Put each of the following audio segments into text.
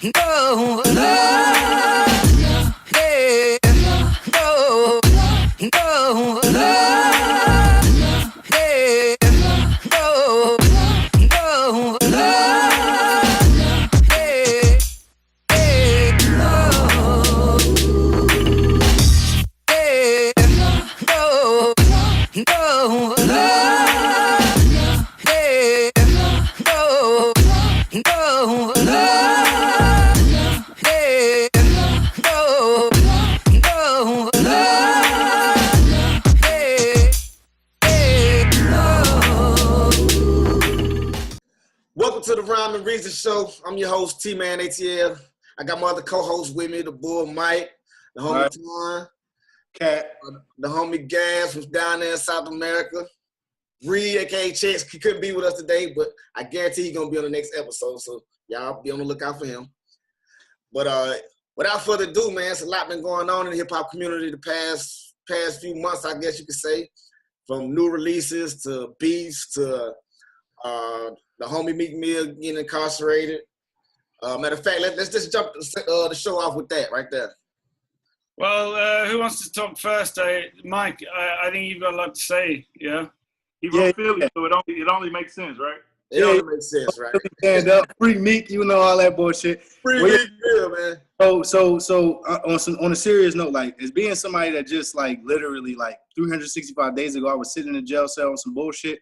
no, no, yeah, no, no, no, yeah, no, no, yeah, yeah, no, no, no, yeah, no, no, yeah, no, no, yeah, Welcome to the Rhyme and Reason Show. I'm your host, T-Man ATL. I got my other co-hosts with me, the bull Mike, the homie Twan, Cat. the homie Gas from down there in South America. Reed, aka Chex, he couldn't be with us today, but I guarantee he's gonna be on the next episode, so y'all be on the lookout for him. But without further ado, man, it's a lot been going on in the hip-hop community the past few months, I guess you could say, from new releases to beefs to the homie Meek Mill getting incarcerated. Matter of fact, let's just jump the show off with that right there. Well, who wants to talk first? Mike, I think you've got a lot to say, yeah? He wrote Philly, so it only makes sense, right? It only makes sense, right? Stand up, free Meek, you know, all that bullshit. Free Meek Mill, man. So on a serious note, like, as being somebody that just, like, literally, like, 365 days ago, I was sitting in a jail cell on some bullshit.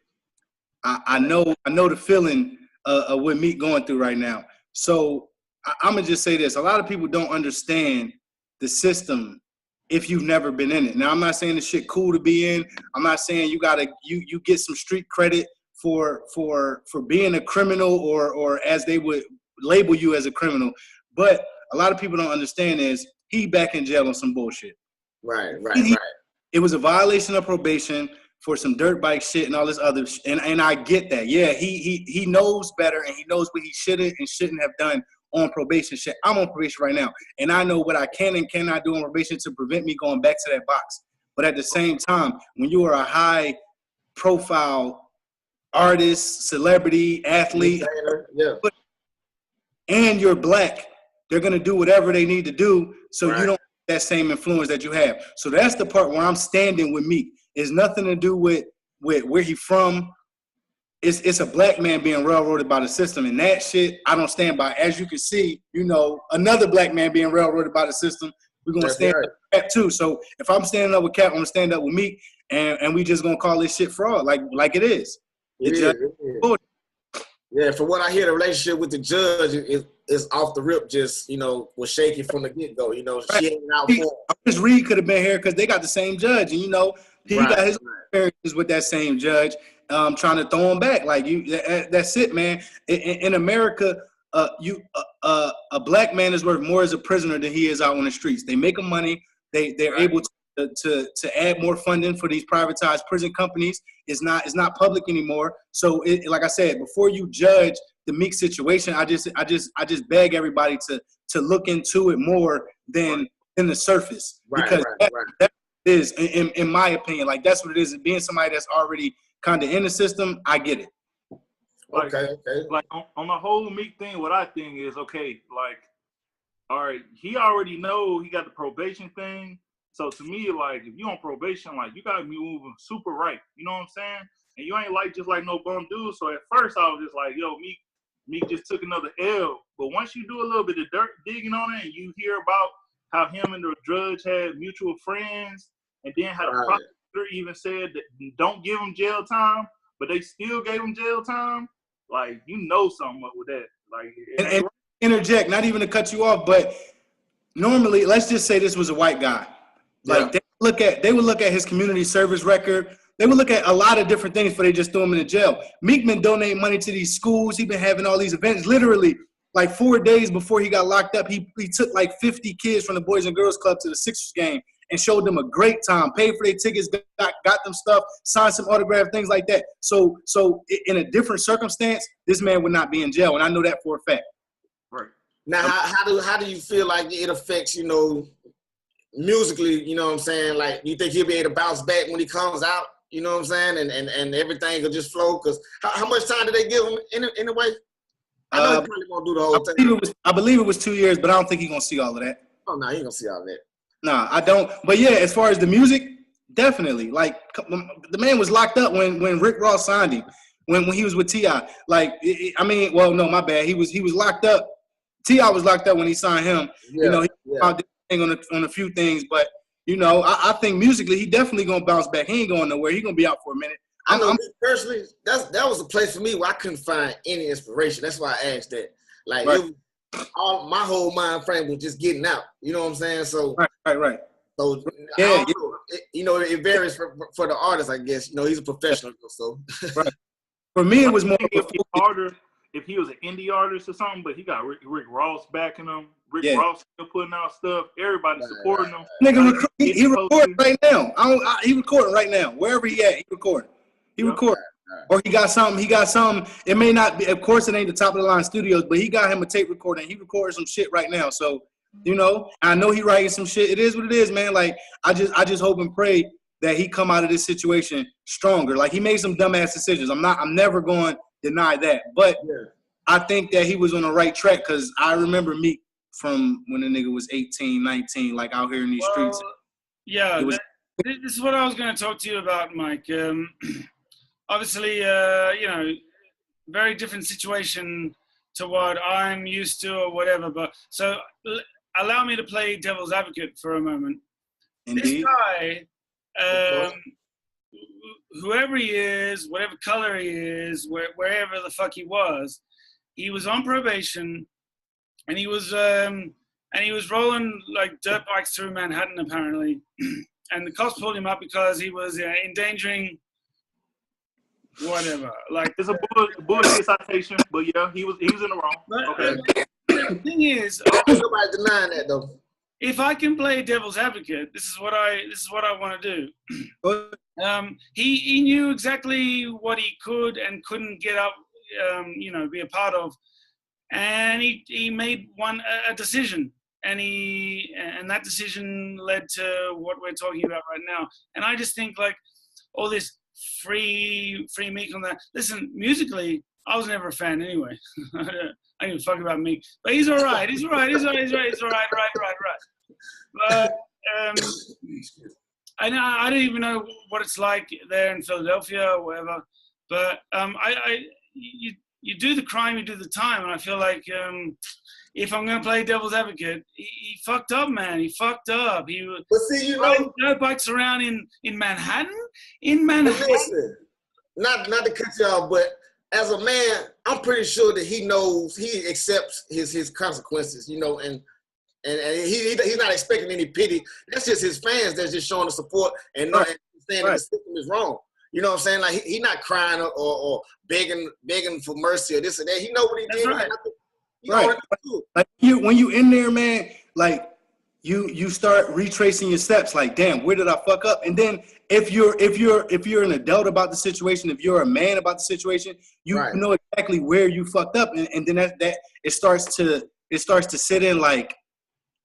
I know the feeling of what Meek going through right now. So I'm going to just say this. A lot of people don't understand the system if you've never been in it. Now, I'm not saying the shit cool to be in. I'm not saying you get some street credit for being a criminal or as they would label you as a criminal. But a lot of people don't understand is he back in jail on some bullshit. Right. It was a violation of probation for some dirt bike shit and all this other shit. And I get that. Yeah, he knows better and he knows what he should have and shouldn't have done on probation shit. I'm on probation right now. And I know what I can and cannot do on probation to prevent me going back to that box. But at the same time, when you are a high profile artist, celebrity, athlete, and you're black, they're going to do whatever they need to do so you don't have that same influence that you have. So that's the part where I'm standing with Meek. It's nothing to do with where he from. It's a black man being railroaded by the system, and that shit I don't stand by. As you can see, you know, another black man being railroaded by the system, we're gonna stand up with Cap too. So if I'm standing up with Cap, I'm gonna stand up with Meek, and we just gonna call this shit fraud, like it is. Yeah, from what I hear, the relationship with the judge is off the rip. Just, you know, was shaky from the get go. You know, she ain't out for him. Chris Reed could have been here because they got the same judge, and you know he got his experiences with that same judge. Trying to throw him back. Like, that's it, man. In America, a black man is worth more as a prisoner than he is out on the streets. They make them money. They're able to add more funding for these privatized prison companies. It's not public anymore. So, like I said, before you judge the Meek situation, I just beg everybody to look into it more than the surface, because that is, in my opinion, like, that's what it is. Being somebody that's already kind of in the system, I get it. Okay. Like on the whole Meek thing, what I think is, okay, like, all right, he already know he got the probation thing. So to me, like, if you on probation, like, you gotta be moving super right. You know what I'm saying? And you ain't like just like no bum dude. So at first I was just like, yo, Meek just took another L. But once you do a little bit of dirt digging on it and you hear about how him and the judge had mutual friends, and then how the prosecutor even said that don't give him jail time, but they still gave him jail time, like, you know something up with that. Like, and interject, not even to cut you off, but normally, let's just say this was a white guy. Like, they would look at his community service record. They would look at a lot of different things before they just threw him in jail. Meek been donating money to these schools. He been having all these events. Literally, like 4 days before he got locked up, he took like 50 kids from the Boys and Girls Club to the Sixers game and showed them a great time, paid for their tickets, got them stuff, signed some autograph, things like that. So in a different circumstance, this man would not be in jail, and I know that for a fact. Right. Now, how do you feel like it affects, you know, musically, you know what I'm saying? Like, you think he'll be able to bounce back when he comes out, you know what I'm saying? And everything will just flow? Because how much time did they give him anyway? I know he probably won't do the whole thing. I believe it was 2 years, but I don't think he's gonna see all of that. Oh no, he ain't gonna see all that. Nah, I don't. But yeah, as far as the music, definitely. Like the man was locked up when Rick Ross signed him, when he was with T.I. Like I mean, well, no, my bad. He was locked up. T.I. was locked up when he signed him. Yeah, you know, he found on a few things, but you know, I think musically he definitely gonna bounce back. He ain't going nowhere. He gonna be out for a minute. I know me personally, that was a place for me where I couldn't find any inspiration. That's why I asked that. Like right. my whole mind frame was just getting out. You know what I'm saying? So right. So you know, it varies for the artist, I guess. You know, he's a professional, so. Right. For me, it was more. If he was harder, if he was an indie artist or something, but he got Rick Ross backing him. Rick Ross still putting out stuff. Everybody supporting him. Nigga, he recording right now. He recording right now. Wherever he at, he recording. He recording. Or he got something. It may not be, of course, it ain't the top of the line studios, but he got him a tape recorder. He recording some shit right now. So, you know, I know he writing some shit. It is what it is, man. Like, I just hope and pray that he come out of this situation stronger. Like, he made some dumbass decisions. I'm never going to deny that. But I think that he was on the right track because I remember Meek from when the nigga was 18, 19, like out here in these streets. Yeah, this is what I was going to talk to you about, Mike. Obviously, you know, very different situation to what I'm used to or whatever. But so allow me to play devil's advocate for a moment. Indeed. This guy, whoever he is, whatever color he is, wherever the fuck he was on probation, and he was rolling like dirt bikes through Manhattan apparently, and the cops pulled him up because he was endangering. Whatever, like it's a bullshit citation, but yeah, he was in the wrong. Okay. The thing is, nobody denying that though. If I can play devil's advocate, this is what I want to do. He knew exactly what he could and couldn't get up, you know, be a part of, and he made a decision, and that decision led to what we're talking about right now. And I just think like all this free Meek on that. Listen, musically, I was never a fan anyway. I don't even fuck about Meek, but he's all right. He's all right. Right. But I don't even know what it's like there in Philadelphia or whatever. But you do the crime, you do the time, and I feel like if I'm going to play devil's advocate, he fucked up, man. He fucked up. He was riding dirt bikes around in Manhattan. Listen, not to cut you off, but as a man, I'm pretty sure that he knows he accepts his consequences, you know, and he's not expecting any pity. That's just his fans that's just showing the support and not saying that the system is wrong. You know what I'm saying? Like he not crying or begging for mercy or this or that. He know what he did. Right. Like when you in there, man, like you start retracing your steps. Like, damn, where did I fuck up? And then if you're an adult about the situation, if you're a man about the situation, you know exactly where you fucked up, and then that it starts to sit in like,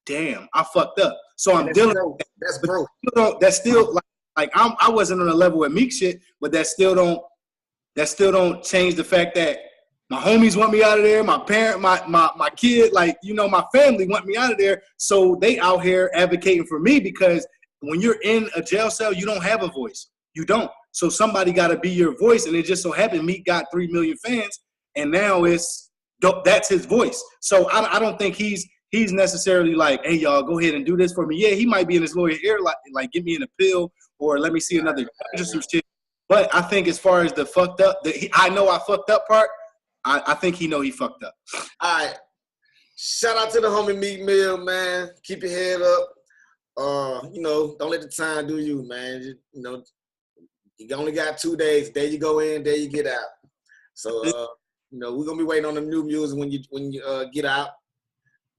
damn, I fucked up. So I'm dealing with that. That's broke. That's still like I wasn't on a level with Meek shit, but that still don't change the fact that my homies want me out of there. My parent, my kid, like, you know, my family want me out of there. So they out here advocating for me because when you're in a jail cell, you don't have a voice. You don't. So somebody got to be your voice. And it just so happened Meek got 3 million fans. And now that's his voice. So I don't think he's necessarily like, hey, y'all, go ahead and do this for me. Yeah, he might be in his lawyer's ear, like give me an appeal or let me see another judge or some shit. But I think as far as the fucked up, I know I fucked up part, I think he know he fucked up. All right. Shout out to the homie Meek Mill, man. Keep your head up. You know, don't let the time do you, man. You know, you only got 2 days. There you go in, there you get out. So, you know, we're gonna be waiting on the new music when you get out.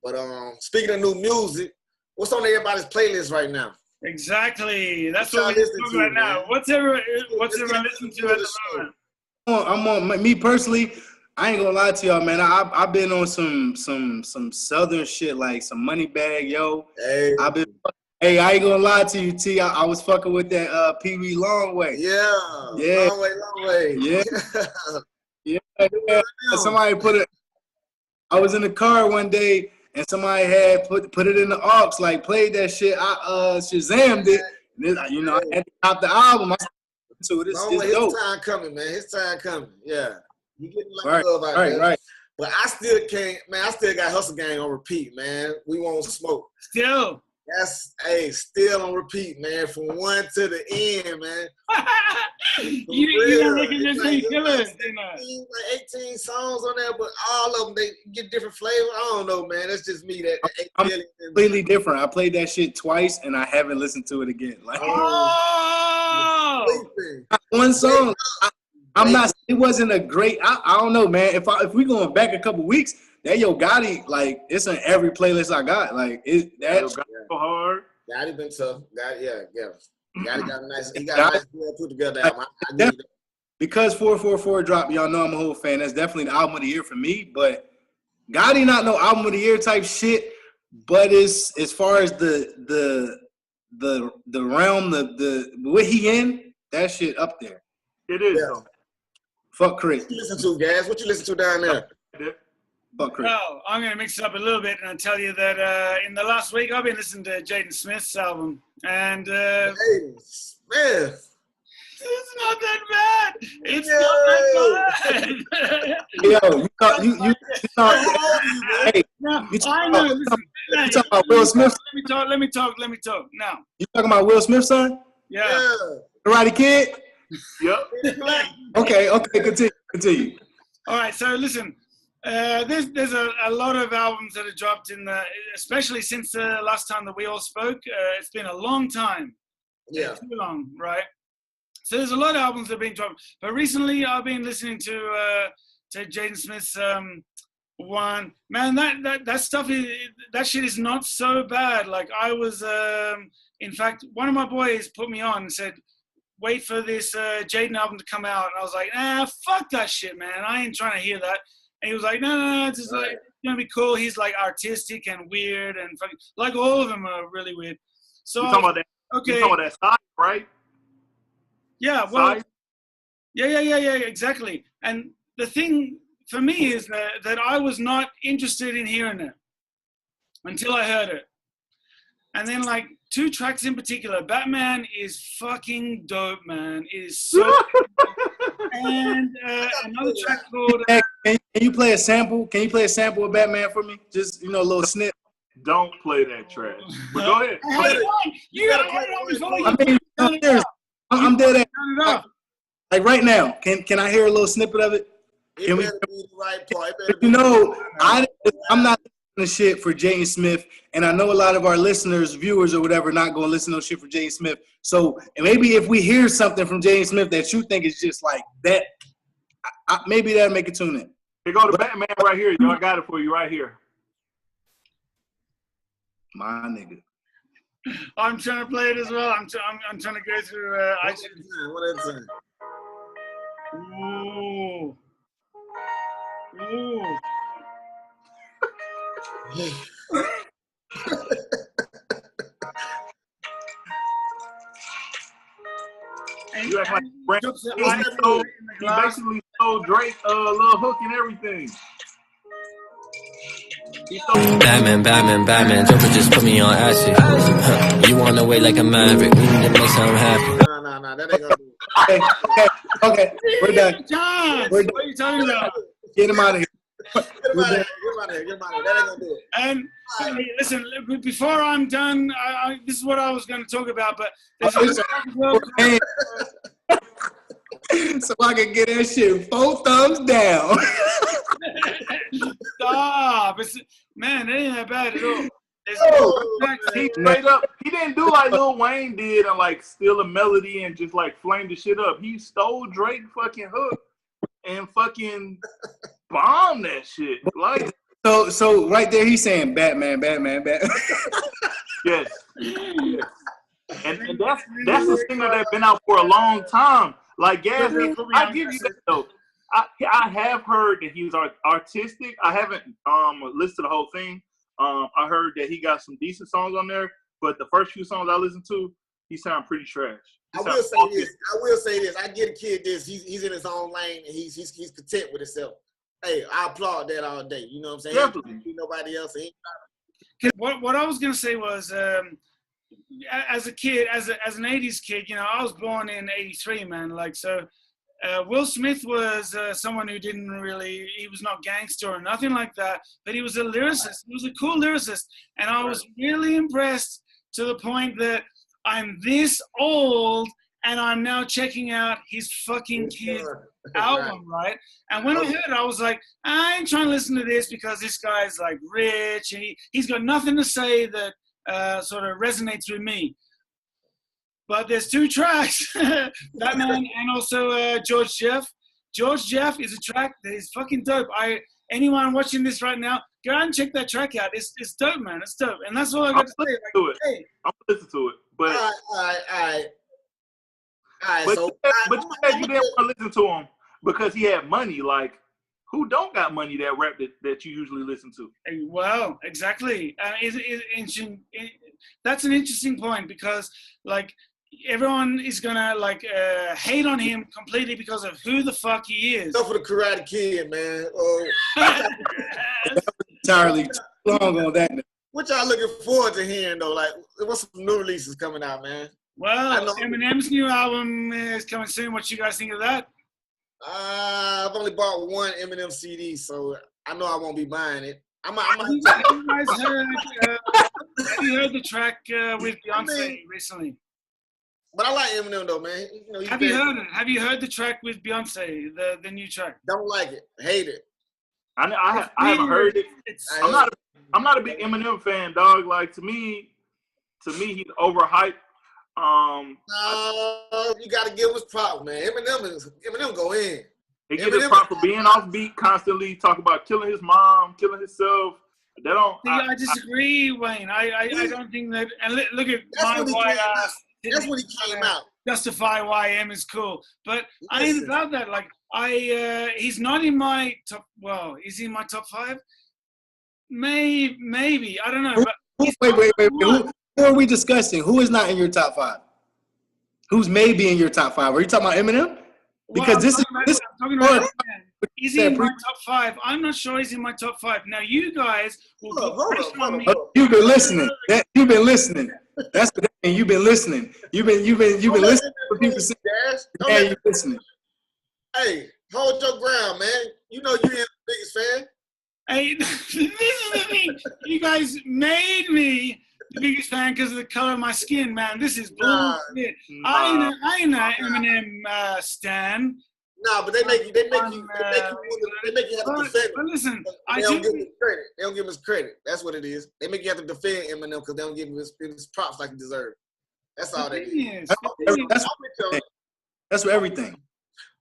But speaking of new music, what's on everybody's playlist right now? Exactly. That's what we're talking about now. What's everyone listening to at the moment? I'm on me personally. I ain't gonna lie to y'all, man. I've been on some southern shit, like some Moneybag Yo. Hey. Hey, I ain't gonna lie to you, T. I was fucking with that Pee Wee Long Way. Yeah. Long way. Yeah. Yeah. Somebody put it. I was in the car one day and somebody had put it in the aux, like played that shit. I Shazammed it. And I had to cop the album. I to it. It's his dope. time coming, man. His time coming. Yeah. You getting Right, love out there. right. But I still can't, man. I still got Hustle Gang on repeat, man. We won't smoke. Still. That's still on repeat, man. From one to the end, man. You reckon this thing killer? Like 18 songs on there, but all of them they get different flavors. I don't know, man. That's just me. I'm completely different. I played that shit twice and I haven't listened to it again. Like one song. I'm not. It wasn't a great. I don't know, man. If we going back a couple weeks, that Yo Gotti, like it's on every playlist I got. Like that's so hard. Gotti been tough. Gotti got a nice. He got a nice deal put together. I because 444 dropped. Y'all know I'm a whole fan. That's definitely the album of the year for me. But Gotti not no album of the year type shit. But it's as far as the realm, the what he in, that shit up there. It is. Yeah. Fuck Chris. What you listen to, Gaz? What you listen to down there? Fuck Chris. Well, I'm going to mix it up a little bit and I'll tell you that in the last week I've been listening to Jaden Smith's album. And Jaden Smith. It's not that bad. It's not that bad. Yo, hey, I know. You talking about Will Smith? Let me talk. Now. You talking about Will Smith's son? Yeah. Karate Kid? Yep. Okay, continue. All right, so listen. There's a lot of albums that have dropped especially since the last time that we all spoke. It's been a long time. Yeah. Too long, right? So there's a lot of albums that have been dropped. But recently I've been listening to Jaden Smith's one. Man, that stuff that shit is not so bad. Like I was in fact, one of my boys put me on and said, wait for this Jaden album to come out. And I was like, fuck that shit, man. I ain't trying to hear that. And he was like, no, it's just like, it's going to be cool. He's like artistic and weird and fucking, like all of them are really weird. So you talking about that? Okay. You talking about that side, right? Yeah, well, Side? yeah, exactly. And the thing for me is that I was not interested in hearing it until I heard it. And then like 2 tracks in particular, Batman is fucking dope, man. It is so and another track called Can you play a sample? Can you play a sample of Batman for me? Just, a little snip. Don't play that trash. But go ahead. You gotta play it on before you I'm serious. I'm dead at like right now. Can I hear a little snippet of it? It better be the right part. I'm not listening to shit for Jaden Smith, and I know a lot of our listeners, viewers, or whatever, not going to listen to shit for Jaden Smith. So maybe if we hear something from Jaden Smith that you think is just like that, maybe that'll make it tune in. Here go the Batman right here. I got it for you right here. My nigga. I'm trying to play it as well. I'm trying to go through What is it? Ooh. You act like he basically stole Drake little hook and everything. Batman, Joker just put me on acid. You on the way like a maverick, we need to make something happen. No, that ain't gonna do it. Okay, we're done. John, We're what are you talking about? Get him out of here. Get him out of here. That ain't gonna do it. And hey, listen, before I'm done, this is what I was going to talk about, but there's so I can get that shit 4 thumbs down. Stop. Man, it ain't that bad at all. He didn't do like Lil Wayne did and like steal a melody and just like flame the shit up. He stole Drake fucking hook and fucking bombed that shit. Like so right there he's saying Batman. Yes. And that's a single that's been out for a long time. Like Gaz, I give you that though. I have heard that he was artistic. I haven't listened to the whole thing. I heard that he got some decent songs on there, but the first few songs I listened to, he sounded pretty trash. I will say this. I give a kid this. He's in his own lane and he's content with himself. hey, I applaud that all day. You know what I'm saying? Definitely. Nobody else. What I was gonna say was, as a kid, as an '80s kid, you know, I was born in '83, man. Like so. Will Smith was someone who he was not gangster or nothing like that, but he was a lyricist. He was a cool lyricist. And I was really impressed to the point that I'm this old and I'm now checking out his fucking kid's album, right? And when I heard it, I was like, I ain't trying to listen to this because this guy's like rich and he's got nothing to say that sort of resonates with me. But there's 2 tracks, Batman and also George Jeff. George Jeff is a track that is fucking dope. Anyone watching this right now, go out and check that track out. It's dope, man. It's dope. And that's all I got to say. Like, hey. I'm gonna listen to it. But All right. But So you said you didn't want to listen to him because he had money. Like, who don't got money that rap that you usually listen to? Well, exactly. That's an interesting point because, like, everyone is gonna like hate on him completely because of who the fuck he is. Enough for the Karate Kid, man. Entirely too long on that. What y'all looking forward to hearing though? Like, what's some new releases coming out, man? Well, Eminem's new album is coming soon. What you guys think of that? I've only bought one Eminem CD, so I know I won't be buying it. Have you guys heard the track with Beyonce recently? But I like Eminem though, man. You know, have you heard it? Have you heard the track with Beyonce, the new track? Don't like it. Hate it. I haven't heard it. I'm not a big Eminem fan, dog. Like to me he's overhyped. No, you gotta give him his props, man. Eminem go in. He get his props for being off beat constantly, talk about killing his mom, killing himself. I disagree, Wayne. I don't think that. And look at my that's when he came out. Justify why M is cool, but I ain't about that. Like he's not in my top. Well, is he in my top 5? Maybe I don't know. But wait. Who are we discussing? Who is not in your top 5? Who's maybe in your top 5? Are you talking about Eminem? Because Is he in my top 5? I'm not sure he's in my top 5. Now you guys will go on me. You've been listening. You've been listening. That's what that means. You've been listening. You've been listening to people say. Yeah, you're listening. Hey, hold your ground, man. You know you ain't the biggest fan. Hey, this is the thing. You guys made me the biggest fan because of the color of my skin, man. This is bullshit. I ain't an Eminem stan. Nah, but they make you have to defend. But listen, they don't give him credit. They don't give him his credit. That's what it is. They make you have to defend Eminem because they don't give him his props like he deserves. That's all that is. That's what everything.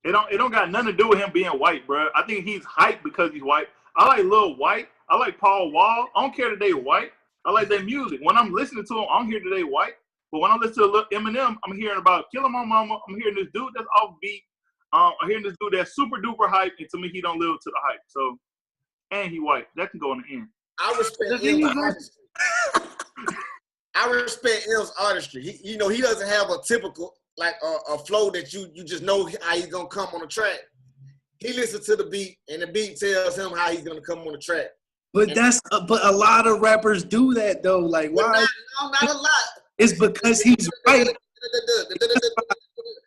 It don't got nothing to do with him being white, bro. I think he's hyped because he's white. I like Lil White. I like Paul Wall. I don't care that they white. I like their music. When I'm listening to them, I'm hearing that they white. But when I listen to Eminem, I'm hearing about killing my mama. I'm hearing this dude that's offbeat. I'm hearing this dude that's super duper hype, and to me, he don't live to the hype. So, and he white. That can go in the end. I respect M's artistry. I respect M's artistry. He doesn't have a typical a flow that you just know how he's gonna come on the track. He listens to the beat, and the beat tells him how he's gonna come on the track. But but a lot of rappers do that though. Like why? Not a lot. It's because he's white.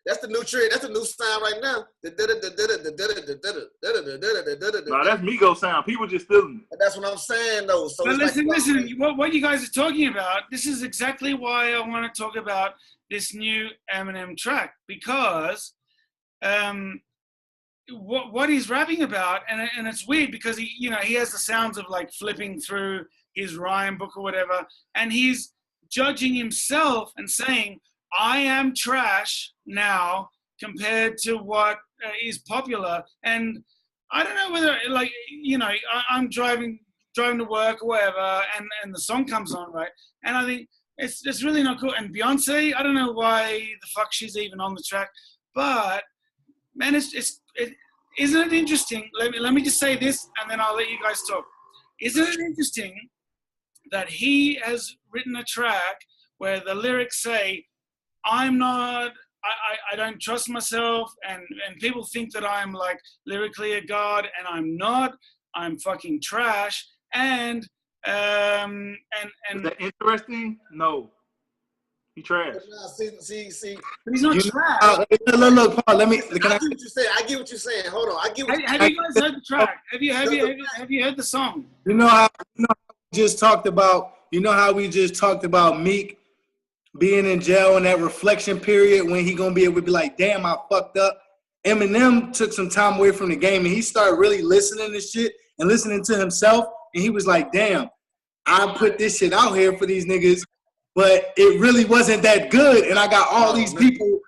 That's the new trend. That's the new sound right now. No, that's Migos sound. People just stealing it. That's what I'm saying, though. So but listen. What you guys are talking about, this is exactly why I want to talk about this new Eminem track because what he's rapping about, and it's weird because he has the sounds of like flipping through his rhyme book or whatever, and he's judging himself and saying, I am trash now compared to what is popular. And I don't know whether, I'm driving to work or whatever, and the song comes on, right? And I think it's really not cool. And Beyonce, I don't know why the fuck she's even on the track, but man, isn't it interesting? Let me just say this, and then I'll let you guys talk. Isn't it interesting that he has written a track where the lyrics say, I'm not I don't trust myself, and people think that I'm like lyrically a god, and I'm not. I'm fucking trash. And Is that interesting? No, he trash. See. But he's not trash. Look, Paul. Let me. I get what you're saying. I get what you're saying. Hold on. I get what Have you guys heard the track? Have you heard the song? You know how we just talked about. You know how we just talked about Meek being in jail in that reflection period when he gonna be able to be like, damn, I fucked up. Eminem took some time away from the game and he started really listening to shit and listening to himself. And he was like, damn, I put this shit out here for these niggas, but it really wasn't that good. And I got all these people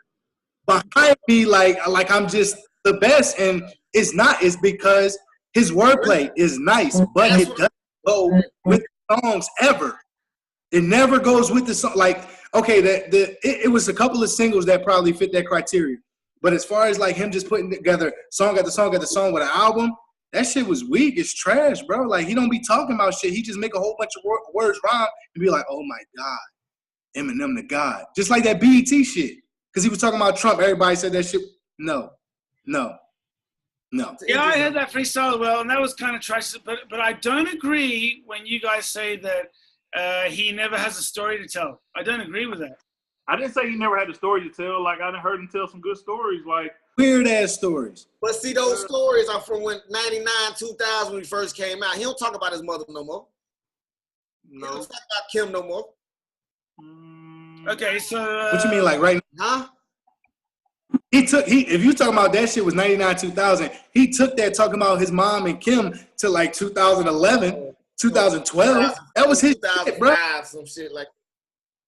behind me like I'm just the best. And it's not. It's because his wordplay is nice, but it doesn't go with the songs ever. It never goes with the song. Like, okay, it was a couple of singles that probably fit that criteria. But as far as like him just putting together song after song after song with an album, that shit was weak. It's trash, bro. Like, he don't be talking about shit. He just make a whole bunch of words rhyme and be like, oh my God, Eminem the God. Just like that BET shit. Because he was talking about Trump. Everybody said that shit. No. Yeah, I heard that freestyle well, and that was kind of trash. But I don't agree when you guys say that he never has a story to tell. I don't agree with that. I didn't say he never had a story to tell. Like, I done heard him tell some good stories. Like, weird ass stories. But see, those stories are from when 99, 2000 when he first came out. He don't talk about his mother no more. no. He don't talk about Kim no more. Okay, so What you mean, like right Huh? if you talking about that shit was 99, 2000, he took that talking about his mom and Kim to like 2011, 2012. That was his shit, bro. Some shit like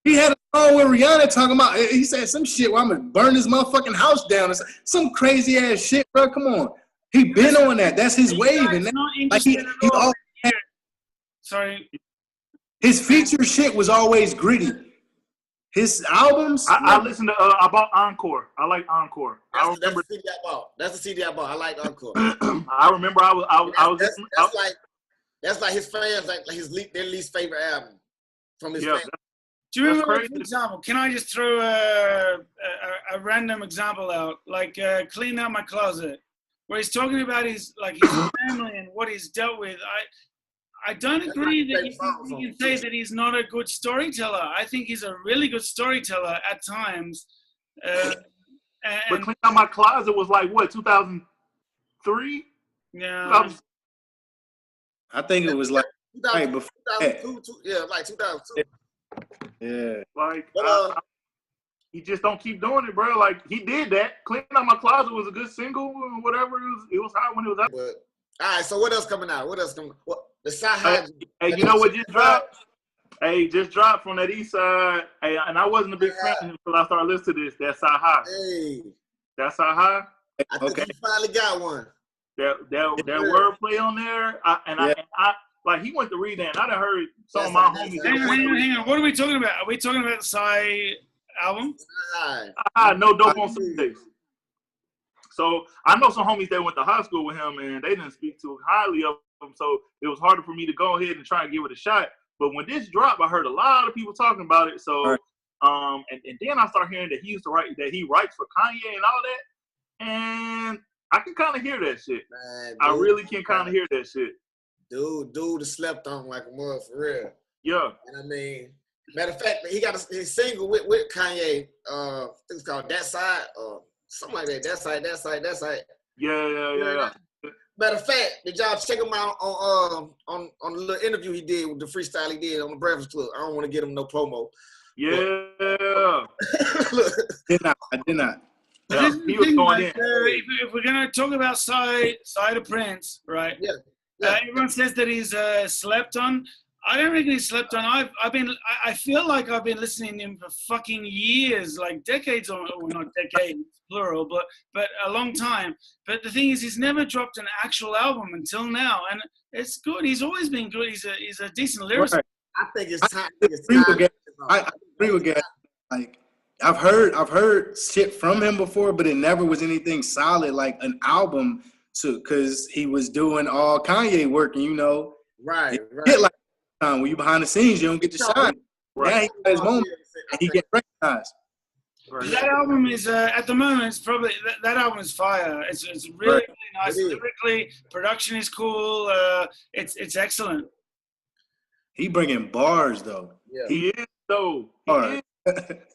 He had a song with Rihanna talking about, he said some shit where I'm going to burn this motherfucking house down. Some crazy ass shit, bro. Come on. He been on that. That's his wave. And like sorry. His feature shit was always gritty. His albums. I listened to, I bought Encore. I like Encore. that's the CD I bought. That's the CD I bought. I like Encore. I remember That's like his fans, like their least favorite album from his fans. Do you remember, for example, can I just throw a random example out, like Clean Out My Closet, where he's talking about his family and what he's dealt with. I don't agree that you can say that he's not a good storyteller. I think he's a really good storyteller at times. But Clean Out My Closet was like, what, 2003? Yeah. I think it was like right before 2002, yeah, like 2002. Yeah. Like, he just don't keep doing it, bro. Like, he did that. Clean Out My Closet was a good single or whatever. It was hot when it was out. But, all right, so what else coming out? The side. Hey, you know what just dropped? Hey, just dropped from that East Side. Hey, and I wasn't a big fan of him until I started listening to this. That's Side High. Hey. That's Side High? I think he finally got one. That wordplay on there. I like, he went to read that, and I done heard some of my homies. Hang on. What are we talking about? Are we talking about the Psy album? No Dope on Sundays. So I know some homies that went to high school with him, and they didn't speak too highly of him. So it was harder for me to go ahead and try and give it a shot. But when this dropped, I heard a lot of people talking about it. So, and then I started hearing that he used to write, that he writes for Kanye and all that, and I can kind of hear that shit. Man, dude, I really can kind of hear that shit. Dude has slept on like a mother for real. Yeah. And I mean, matter of fact, he got his single with Kanye. I think it's called That Side, something like that. That Side. Yeah. Matter of fact, did y'all check him out on the little interview he did with the freestyle he did on the Breakfast Club? I don't want to get him no promo. Yeah. I did not. Yeah, he was going in. If we're gonna talk about Side of Prince, right? Yeah. Everyone says that he's slept on. I don't reckon he's slept on. I feel like I've been listening to him for fucking years, like decades, or not decades, plural, but a long time. But the thing is, he's never dropped an actual album until now, and it's good. He's always been good. He's a decent lyricist. Right. I think it's time. I agree with Gary. Like, I've heard shit from him before, but it never was anything solid like an album. Because he was doing all Kanye work, and right. Like when you behind the scenes, you don't get to shine. Right. Now he got his moment, and he get recognized. Right. That album is at the moment. It's probably that album is fire. It's really, really nice lyrically. Production is cool. It's excellent. He bringing bars though. Yeah. He is though. He is.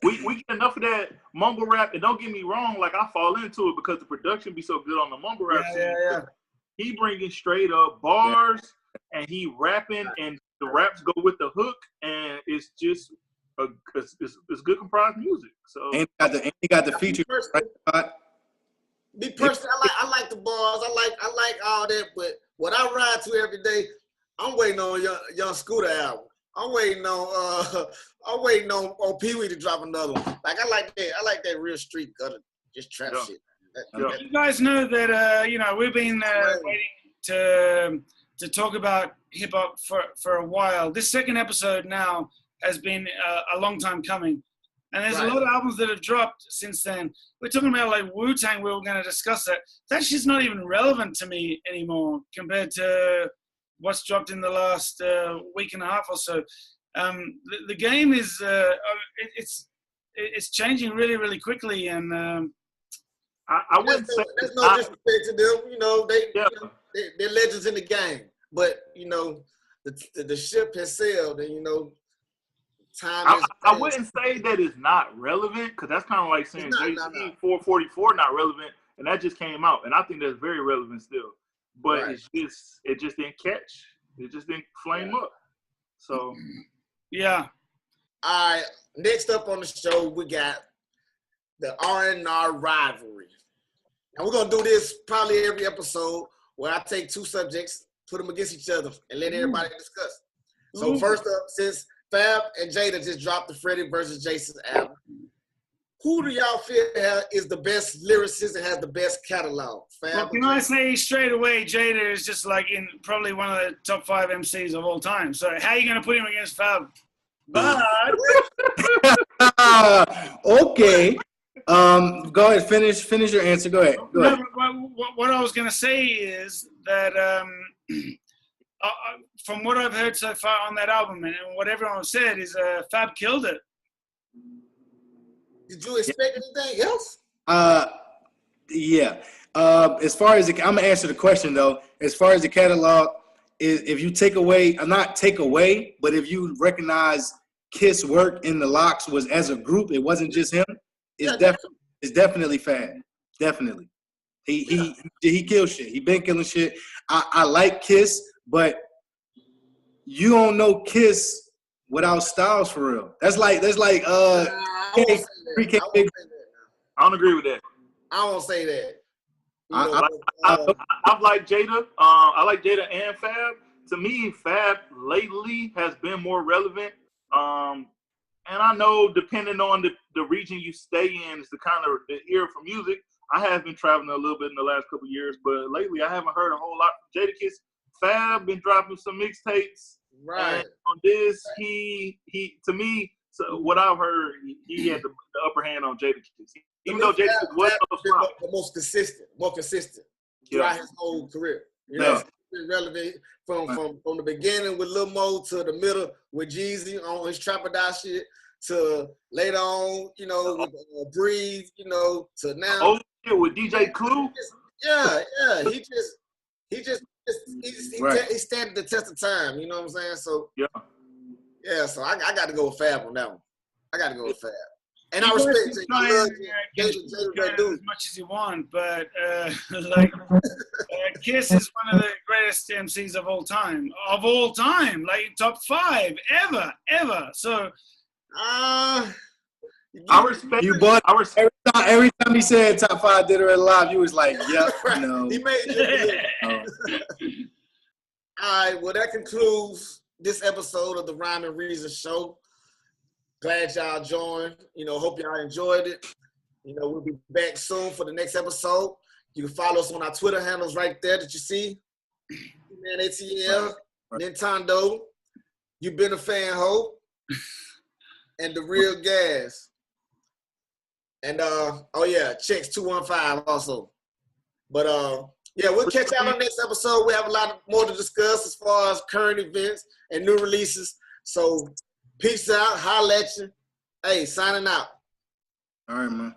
We get enough of that mumble rap, and don't get me wrong, like I fall into it because the production be so good on the mumble rap scene. Yeah. He bringing straight up bars, and he rapping, and the raps go with the hook, and it's just it's good comprised music. So and he got the feature. Right? Me personally, I like the bars. I like all that, but what I ride to every day, I'm waiting on young Scooter album. I'm waiting on Pee Wee to drop another one. Like I like that real street gutter, just trap shit. You guys know that we've been waiting to talk about hip hop for a while. This second episode now has been a long time coming, and there's a lot of albums that have dropped since then. We're talking about like Wu-Tang. We were going to discuss that. That's just not even relevant to me anymore compared to what's dropped in the last week and a half or so. The game is it's changing really, really quickly, and I wouldn't say there's no disrespect to them. You know, they're legends in the game, but you know, the ship has sailed, and you know, time. I wouldn't say that it's not relevant, because that's kind of like saying JC 444 not relevant, and that just came out, and I think that's very relevant still. But it just didn't catch. It just didn't flame up. So, yeah. All right. Next up on the show, we got the R&R rivalry. And we're gonna do this probably every episode, where I take two subjects, put them against each other, and let everybody discuss. So first up, since Fab and Jada just dropped the Freddie versus Jason album, who do y'all feel is the best lyricist and has the best catalog? Fab, well, can I say straight away, Jada is just like in probably one of the top 5 MCs of all time. So how are you going to put him against Fab? But okay. Go ahead. Finish your answer. Go ahead. What I was going to say is that from what I've heard so far on that album and what everyone said is Fab killed it. Did you expect anything else? Yeah. As far as I'm gonna answer the question though. As far as the catalog, if you take away, not take away, but if you recognize Kiss work in the Locks was as a group, it wasn't just him. It's definitely Fab. Definitely. He killed shit. He been killing shit. I like Kiss, but you don't know Kiss without Styles for real. That's like I don't agree with that. I won't say that. I've liked Jada. I like Jada and Fab. To me, Fab lately has been more relevant. And I know depending on the region you stay in is the kind of the ear for music. I have been traveling a little bit in the last couple of years, but lately I haven't heard a whole lot from Jadakiss. Fab been dropping some mixtapes. Right. And on this, he to me, so what I've heard, he had the upper hand on Jadakiss. Even though Jadakiss was the most more consistent throughout his whole career. You know, it's been relevant from the beginning with Lil Mo to the middle with Jeezy on his Trap or Die shit to later on, you know, with Breathe, you know, to now. Oh shit, with DJ Clue. Yeah. He standing the test of time. You know what I'm saying? So yeah. So I got to go with Fab on that one. I got to go with Fab. And I respect Jada as much as you want, but Kiss is one of the greatest MCs of all time, like top 5 ever. So, I respect you, but every time he said top 5 Dead or Alive, you was like, yep, no. He made it. All right, well, that concludes this episode of the Rhyme and Reason Show. Glad y'all joined. You know, hope y'all enjoyed it. You know, we'll be back soon for the next episode. You can follow us on our Twitter handles right there that you see. Man, ATL, Nintendo, You Been a Fan Hope, and The Real Gas. And Checks 215 also. But we'll catch y'all on the next episode. We have a lot more to discuss as far as current events and new releases. So peace out, holla at you. Hey, signing out. All right, man.